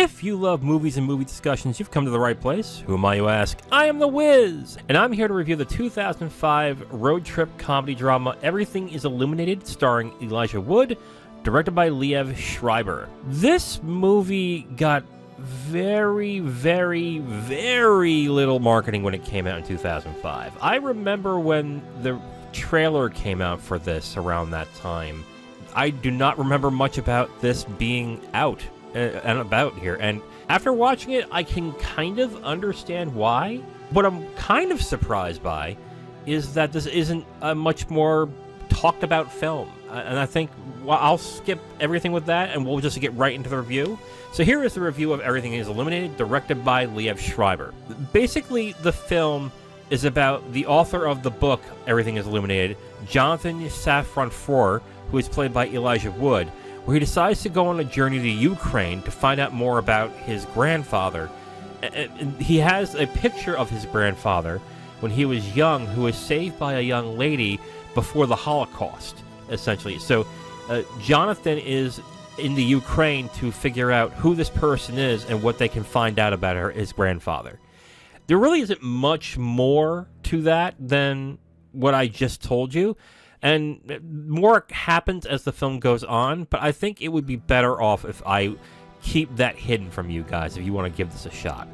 If you love movies and movie discussions, you've come to the right place. Who am I, you ask? I am the Wiz, and I'm here to review the 2005 road trip comedy drama Everything is Illuminated, starring Elijah Wood, directed by Liev Schreiber. This movie got very little marketing when it came out in 2005. I remember when the trailer came out for this around that time. I do not remember much about this being out and about here, and after watching it, I can kind of understand why. What I'm kind of surprised by is that this isn't a much more talked about film, and I think I'll skip everything with that and we'll just get right into the review. So here is the review of Everything is Illuminated, directed by Liev Schreiber. Basically, the film is about the author of the book Everything is Illuminated, Jonathan Safran-Foer, who is played by Elijah Wood, where he decides to go on a journey to Ukraine to find out more about his grandfather. And he has a picture of his grandfather when he was young, who was saved by a young lady before the Holocaust, essentially. So Jonathan is in the Ukraine to figure out who this person is and what they can find out about his grandfather. There really isn't much more to that than what I just told you. And more happens as the film goes on, but I think it would be better off if I keep that hidden from you guys if you want to give this a shot.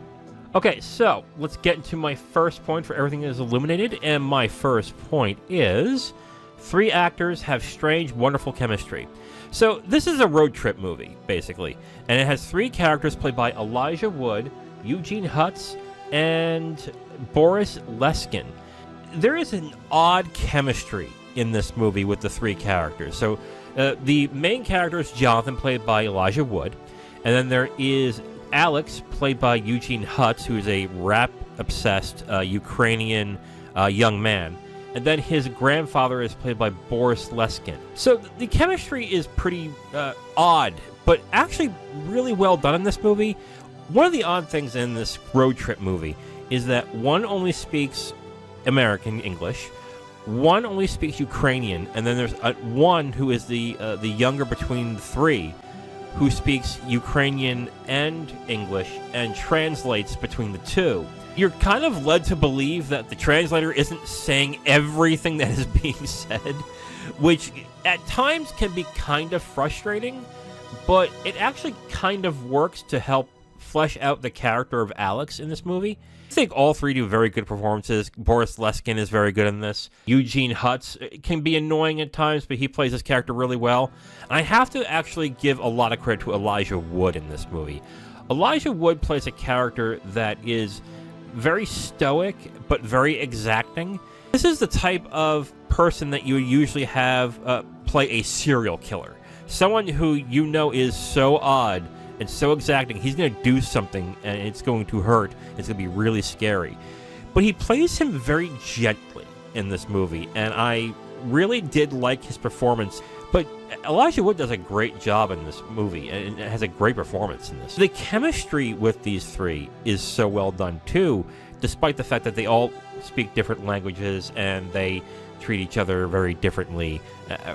Okay, so let's get into my first point for Everything is Illuminated, and my first point is 3 actors have strange, wonderful chemistry. So this is a road trip movie, basically, and it has 3 characters played by Elijah Wood, Eugene Hutz, and Boris Leskin. There is an odd chemistry in this movie with the 3 characters. So the main character is Jonathan, played by Elijah Wood, and then there is Alex, played by Eugene Hutz, who is a rap-obsessed Ukrainian young man, and then his grandfather is played by Boris Leskin. So the chemistry is pretty odd, but actually really well done in this movie. One of the odd things in this road trip movie is that one only speaks American English, one only speaks Ukrainian, and then there's one who is the younger between the 3, who speaks Ukrainian and English and translates between the 2. You're kind of led to believe that the translator isn't saying everything that is being said, which at times can be kind of frustrating, but it actually kind of works to help flesh out the character of Alex in this movie. I think all 3 do very good performances. Boris Leskin is very good in this. Eugene Hutz can be annoying at times, but he plays his character really well. And I have to actually give a lot of credit to Elijah Wood in this movie. Elijah Wood plays a character that is very stoic, but very exacting. This is the type of person that you would usually have play a serial killer. Someone who you know is so odd and so exacting, he's going to do something and it's going to hurt. It's going to be really scary. But he plays him very gently in this movie, and I really did like his performance. But Elijah Wood does a great job in this movie and has a great performance in this. The chemistry with these 3 is so well done too, despite the fact that they all speak different languages and they treat each other very differently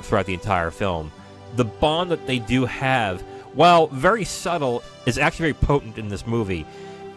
throughout the entire film. The bond that they do have, while very subtle, is actually very potent in this movie,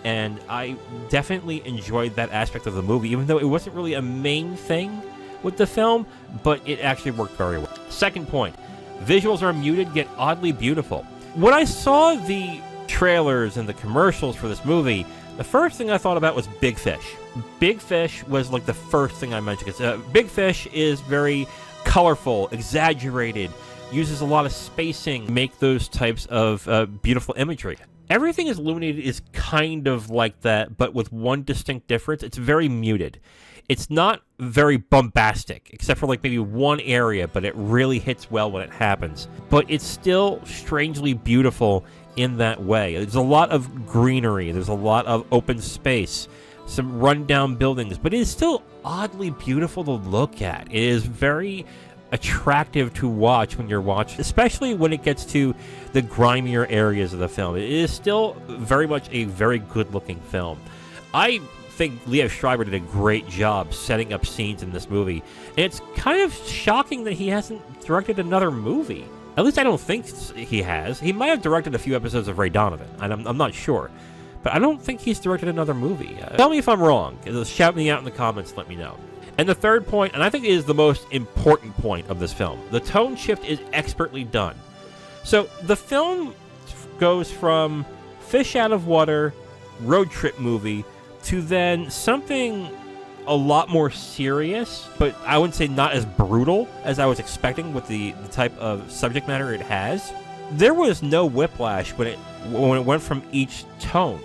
and I definitely enjoyed that aspect of the movie, even though it wasn't really a main thing with the film, but it actually worked very well. Second point, visuals are muted yet oddly beautiful. When I saw the trailers and the commercials for this movie, the first thing I thought about was Big Fish. Big Fish was like the first thing I mentioned, because Big Fish is very colorful, exaggerated, uses a lot of spacing, make those types of beautiful imagery. Everything is Illuminated is kind of like that, but with one distinct difference. It's very muted. It's not very bombastic, except for like maybe one area, but it really hits well when it happens. But it's still strangely beautiful in that way. There's a lot of greenery. There's a lot of open space, some rundown buildings, but it is still oddly beautiful to look at. It is very attractive to watch when you're watching, especially when it gets to the grimier areas of the film. It is still very much a very good-looking film. I think Liev Schreiber did a great job setting up scenes in this movie, and it's kind of shocking that he hasn't directed another movie At least I don't think he has. He might have directed a few episodes of Ray Donovan, and I'm not sure. But I don't think he's directed another movie. Tell me if I'm wrong. Shout me out in the comments, let me know. And the third point, and I think it is the most important point of this film, the tone shift is expertly done. So the film goes from fish out of water, road trip movie, to then something a lot more serious, but I wouldn't say not as brutal as I was expecting with the type of subject matter it has. There was no whiplash when it went from each tone,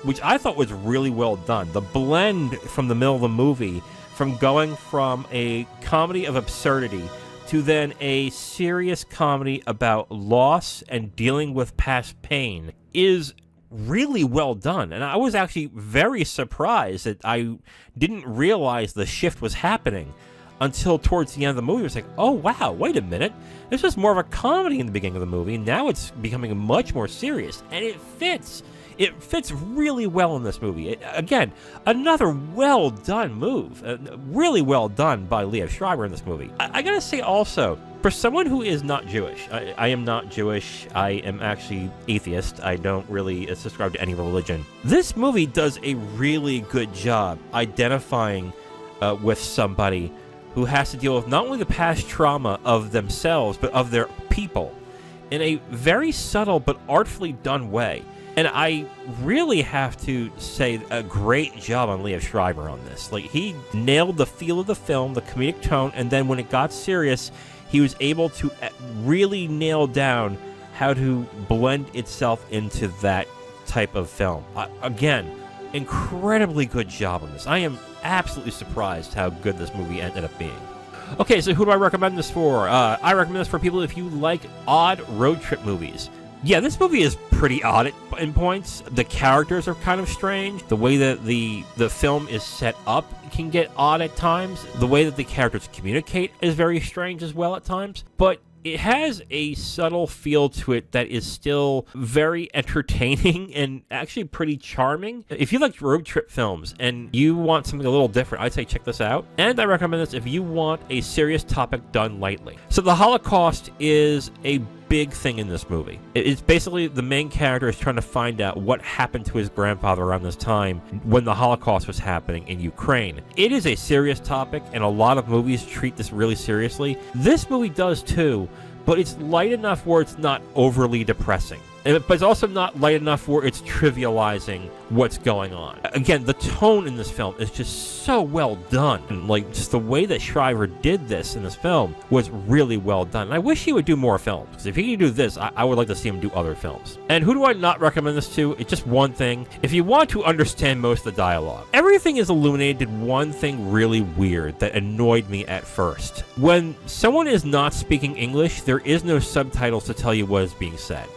which I thought was really well done. The blend from the middle of the movie, from going from a comedy of absurdity to then a serious comedy about loss and dealing with past pain, is really well done. And I was actually very surprised that I didn't realize the shift was happening until towards the end of the movie. It was like, oh wow, wait a minute, this was more of a comedy in the beginning of the movie, now it's becoming much more serious, and it fits really well in this movie. Again, another well done move, really well done by Liev Schreiber in this movie. I gotta say also, for someone who is not Jewish, I am not Jewish, I am actually atheist, I don't really subscribe to any religion. This movie does a really good job identifying with somebody who has to deal with not only the past trauma of themselves, but of their people, in a very subtle but artfully done way. And I really have to say a great job on Liev Schreiber on this. Like, he nailed the feel of the film, the comedic tone, and then when it got serious, he was able to really nail down how to blend itself into that type of film. Again, incredibly good job on this. I am absolutely surprised how good this movie ended up being. Okay, so who do I recommend this for? I recommend this for people if you like odd road trip movies. Yeah, this movie is pretty odd in points. The characters are kind of strange. The way that the film is set up can get odd at times. The way that the characters communicate is very strange as well at times. But it has a subtle feel to it that is still very entertaining and actually pretty charming. If you like road trip films and you want something a little different, I'd say check this out. And I recommend this if you want a serious topic done lightly. So the Holocaust is a big thing in this movie. It's basically the main character is trying to find out what happened to his grandfather around this time when the Holocaust was happening in Ukraine. It is a serious topic, and a lot of movies treat this really seriously. This movie does too, but it's light enough where it's not overly depressing. But it's also not light enough where it's trivializing what's going on. Again, the tone in this film is just so well done. And like, just the way that Schreiber did this in this film was really well done. And I wish he would do more films, because if he could do this, I would like to see him do other films. And who do I not recommend this to? It's just one thing. If you want to understand most of the dialogue, Everything is Illuminated did one thing really weird that annoyed me at first. When someone is not speaking English, there is no subtitles to tell you what is being said.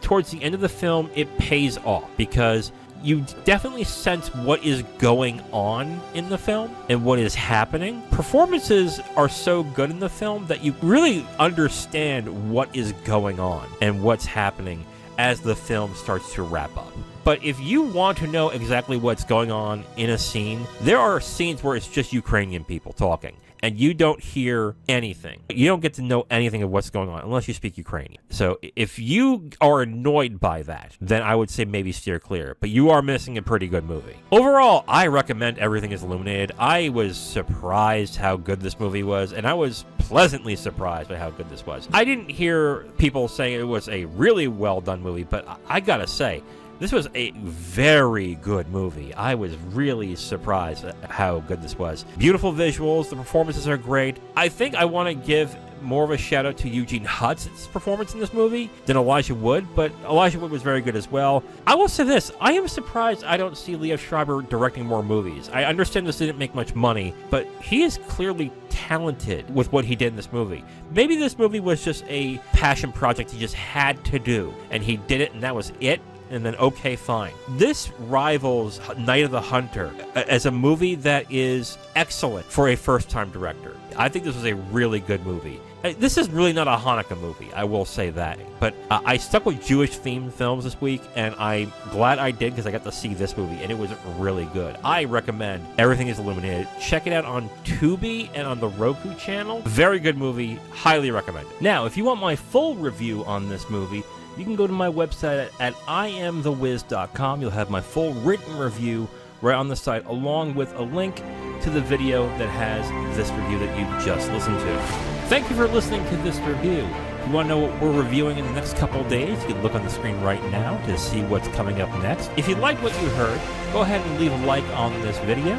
Towards the end of the film, it pays off because you definitely sense what is going on in the film and what is happening. Performances are so good in the film that you really understand what is going on and what's happening as the film starts to wrap up. But if you want to know exactly what's going on in a scene, there are scenes where it's just Ukrainian people talking, and you don't hear anything. You don't get to know anything of what's going on unless you speak Ukrainian. So if you are annoyed by that, then I would say maybe steer clear. But you are missing a pretty good movie. Overall, I recommend Everything is Illuminated. I was surprised how good this movie was, and I was pleasantly surprised by how good this was. I didn't hear people saying it was a really well done movie, but I gotta say, this was a very good movie. I was really surprised at how good this was. Beautiful visuals, the performances are great. I think I want to give more of a shout out to Eugene Hudson's performance in this movie than Elijah Wood, but Elijah Wood was very good as well. I will say this, I am surprised I don't see Liev Schreiber directing more movies. I understand this didn't make much money, but he is clearly talented with what he did in this movie. Maybe this movie was just a passion project he just had to do, and he did it and that was it. And then, okay, fine. This rivals Night of the Hunter as a movie that is excellent for a first-time director. I think this was a really good movie. This is really not a Hanukkah movie, I will say that. But I stuck with Jewish-themed films this week, and I'm glad I did because I got to see this movie, and it was really good. I recommend Everything is Illuminated. Check it out on Tubi and on the Roku channel. Very good movie. Highly recommend it. Now, if you want my full review on this movie, you can go to my website at IamTheWiz.com. You'll have my full written review right on the site, along with a link to the video that has this review that you just listened to. Thank you for listening to this review. If you want to know what we're reviewing in the next couple days, you can look on the screen right now to see what's coming up next. If you like what you heard, go ahead and leave a like on this video.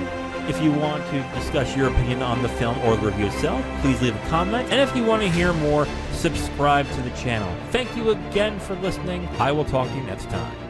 If you want to discuss your opinion on the film or the review itself, please leave a comment. And if you want to hear more, subscribe to the channel. Thank you again for listening. I will talk to you next time.